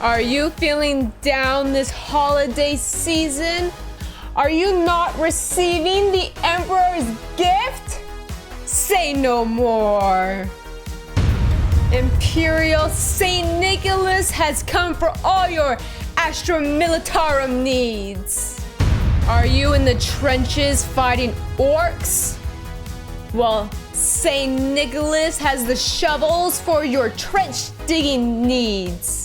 Are you feeling down this holiday season? Are you not receiving the Emperor's gift? Say no more. Imperial Saint Nicholas has come for all your Astra Militarum needs. Are you in the trenches fighting orcs? Well, Saint Nicholas has the shovels for your trench digging needs.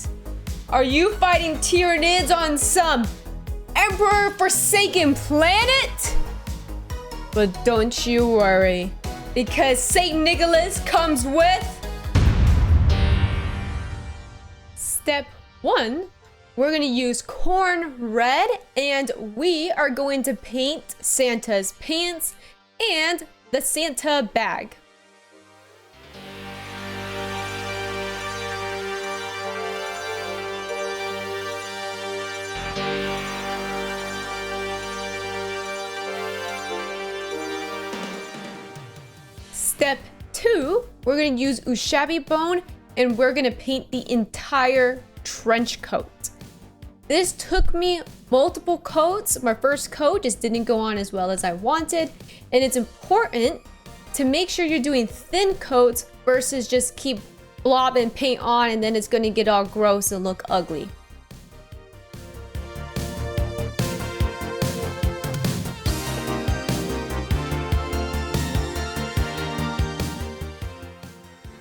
Are you fighting Tyranids on some Emperor-forsaken planet? But don't you worry, because Saint Nicholas comes with Step 1. We're gonna use corn red, and we are going to paint Santa's pants and the Santa bag. Step 2, we're gonna use Ushabti bone, and we're gonna paint the entire trench coat. This took me multiple coats. My first coat just didn't go on as well as I wanted, and it's important to make sure you're doing thin coats versus just keep blobbing paint on and then it's gonna get all gross and look ugly.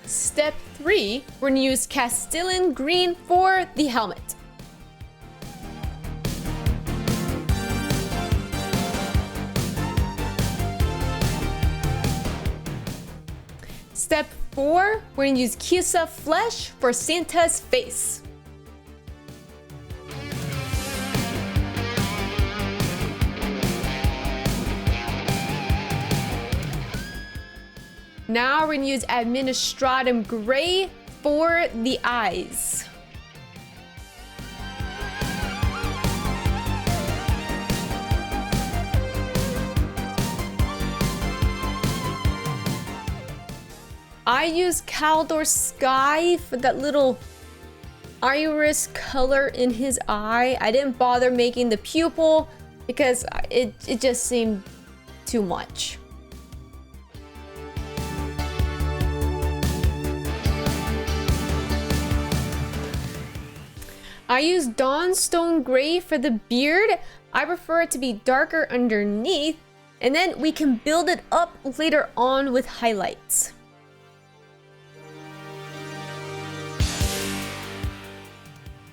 Step 3, we're gonna use Castilian green for the helmet. Step 4, we're gonna use Kisa flesh for Santa's face. Now we're gonna use Administratum gray for the eyes. I use Caldor Sky for that little iris color in his eye. I didn't bother making the pupil because it just seemed too much. I use Dawnstone Gray for the beard. I prefer it to be darker underneath, and then we can build it up later on with highlights.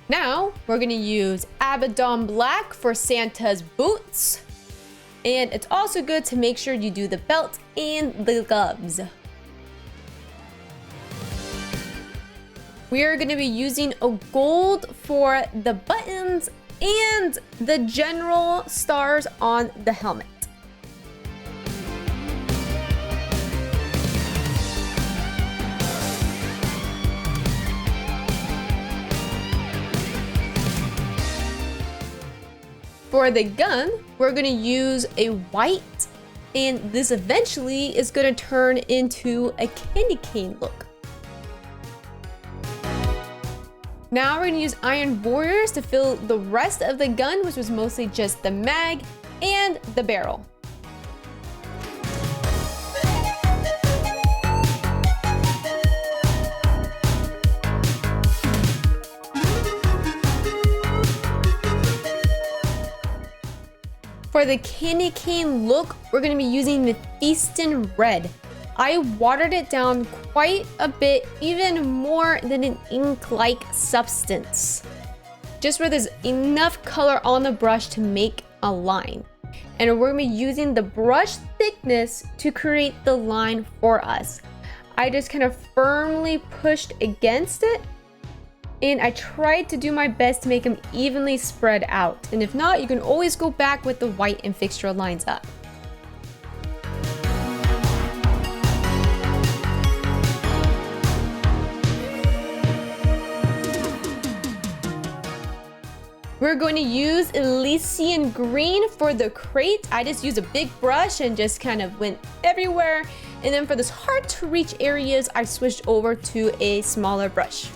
Now, we're gonna use Abaddon Black for Santa's boots. And it's also good to make sure you do the belt and the gloves. We are gonna be using a gold for the buttons and the general stars on the helmet. For the gun, we're gonna use a white, and this eventually is gonna turn into a candy cane look. Now we're gonna use Iron Warriors to fill the rest of the gun, which was mostly just the mag and the barrel. For the candy cane look, we're gonna be using Mephiston Red. I watered it down quite a bit, even more than an ink-like substance. Just where there's enough color on the brush to make a line. And we're gonna be using the brush thickness to create the line for us. I just kind of firmly pushed against it, and I tried to do my best to make them evenly spread out. And if not, you can always go back with the white and fix your lines up. We're going to use Elysian Green for the crate. I just used a big brush and just kind of went everywhere. And then for this hard to reach areas, I switched over to a smaller brush.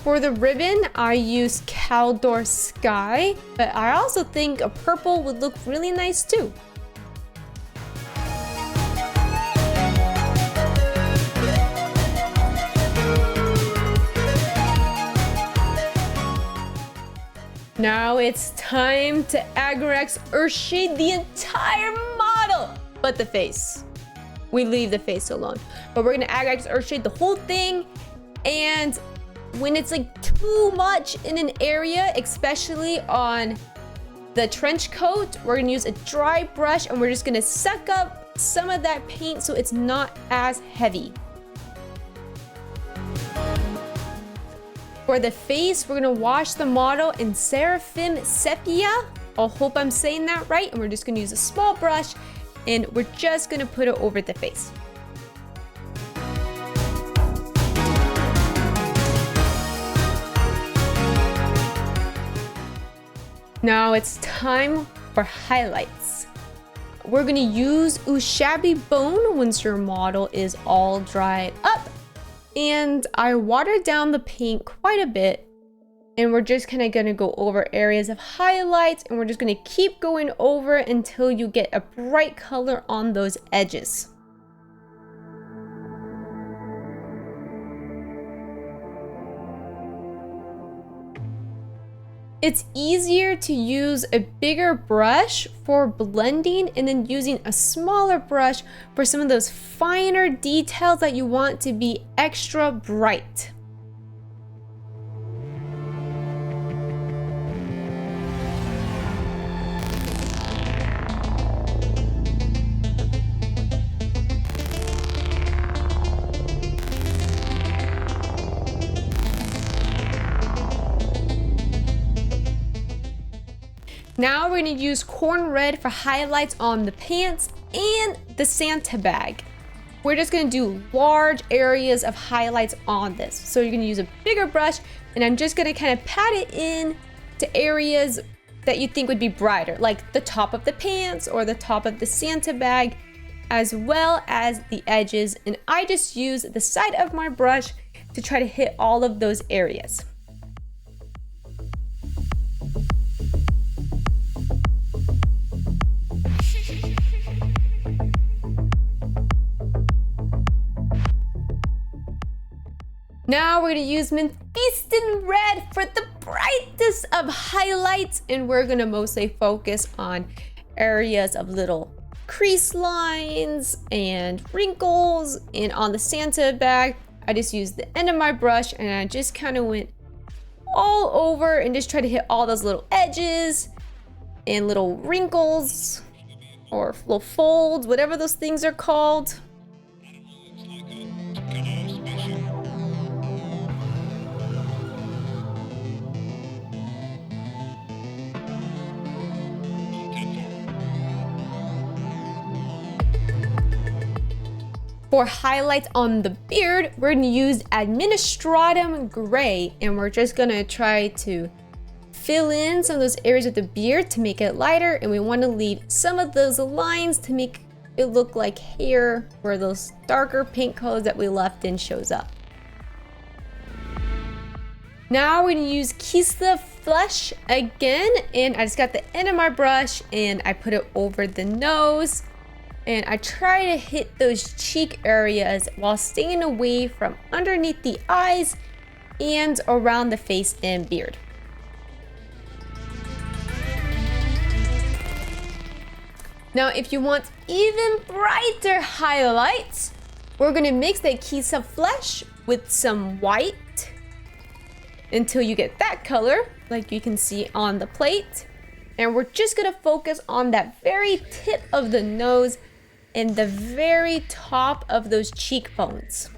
For the ribbon, I use Caldor Sky, but I also think a purple would look really nice too. Now it's time to Agrax Earthshade the entire model, but the face. We leave the face alone, but we're gonna Agrax Earthshade the whole thing. And when it's like too much in an area, especially on the trench coat, we're gonna use a dry brush and we're just gonna suck up some of that paint so it's not as heavy. For the face, we're gonna wash the model in Seraphim Sepia. I hope I'm saying that right. And we're just gonna use a small brush and we're just gonna put it over the face. Now it's time for highlights. We're gonna use Ushabti Bone once your model is all dried up. And I watered down the paint quite a bit. And we're just kind of gonna go over areas of highlights and we're just gonna keep going over until you get a bright color on those edges. It's easier to use a bigger brush for blending and then using a smaller brush for some of those finer details that you want to be extra bright. Now we're going to use Corn Red for highlights on the pants and the Santa bag. We're just going to do large areas of highlights on this. So you're going to use a bigger brush and I'm just going to kind of pat it in to areas that you think would be brighter, like the top of the pants or the top of the Santa bag, as well as the edges. And I just use the side of my brush to try to hit all of those areas. Now we're gonna use Mephiston Red for the brightest of highlights, and we're gonna mostly focus on areas of little crease lines and wrinkles. And on the Santa bag, I just used the end of my brush and I just kind of went all over and just tried to hit all those little edges and little wrinkles or little folds, whatever those things are called. For highlights on the beard, we're gonna use Administratum Gray, and we're just gonna try to fill in some of those areas of the beard to make it lighter, and we wanna leave some of those lines to make it look like hair where those darker paint colors that we left in shows up. Now we're gonna use Kislev Flesh again, and I just got the end of my brush and I put it over the nose. And I try to hit those cheek areas while staying away from underneath the eyes and around the face and beard. Now, if you want even brighter highlights, we're gonna mix that Kislev Flesh with some white until you get that color, like you can see on the plate. And we're just gonna focus on that very tip of the nose and the very top of those cheekbones.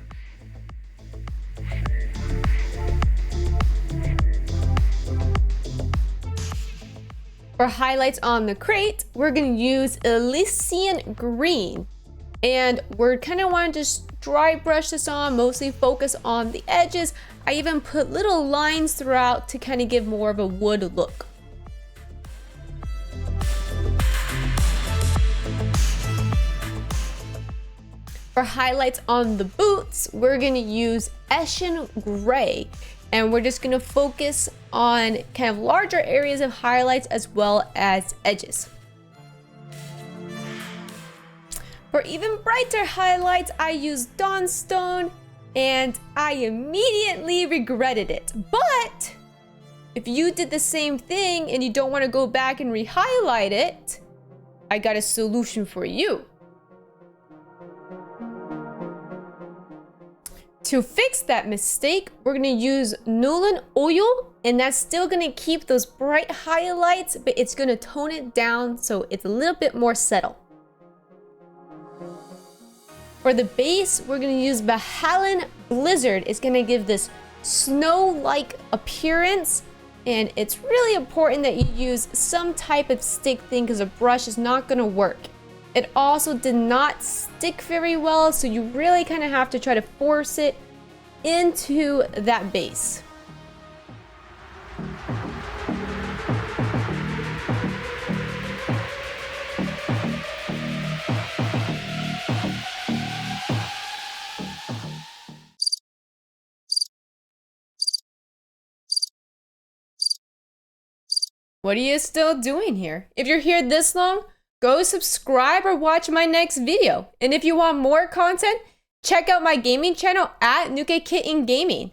For highlights on the crate, we're gonna use Elysian Green. And we're kinda wanna just dry brush this on, mostly focus on the edges. I even put little lines throughout to kinda give more of a wood look. For highlights on the boots, we're gonna use Eshin Gray. And we're just gonna focus on kind of larger areas of highlights as well as edges. For even brighter highlights, I used Dawnstone, and I immediately regretted it. But if you did the same thing and you don't want to go back and re-highlight it, I got a solution for you. To fix that mistake, we're gonna use Nuln Oil, and that's still gonna keep those bright highlights, but it's gonna tone it down so it's a little bit more subtle. For the base, we're gonna use Valhallan Blizzard. It's gonna give this snow-like appearance, and it's really important that you use some type of stick thing because a brush is not gonna work. It also did not stick very well, so you really kind of have to try to force it into that base. What are you still doing here? If you're here this long, go subscribe or watch my next video. And if you want more content, check out my gaming channel at Nuke Kitten Gaming.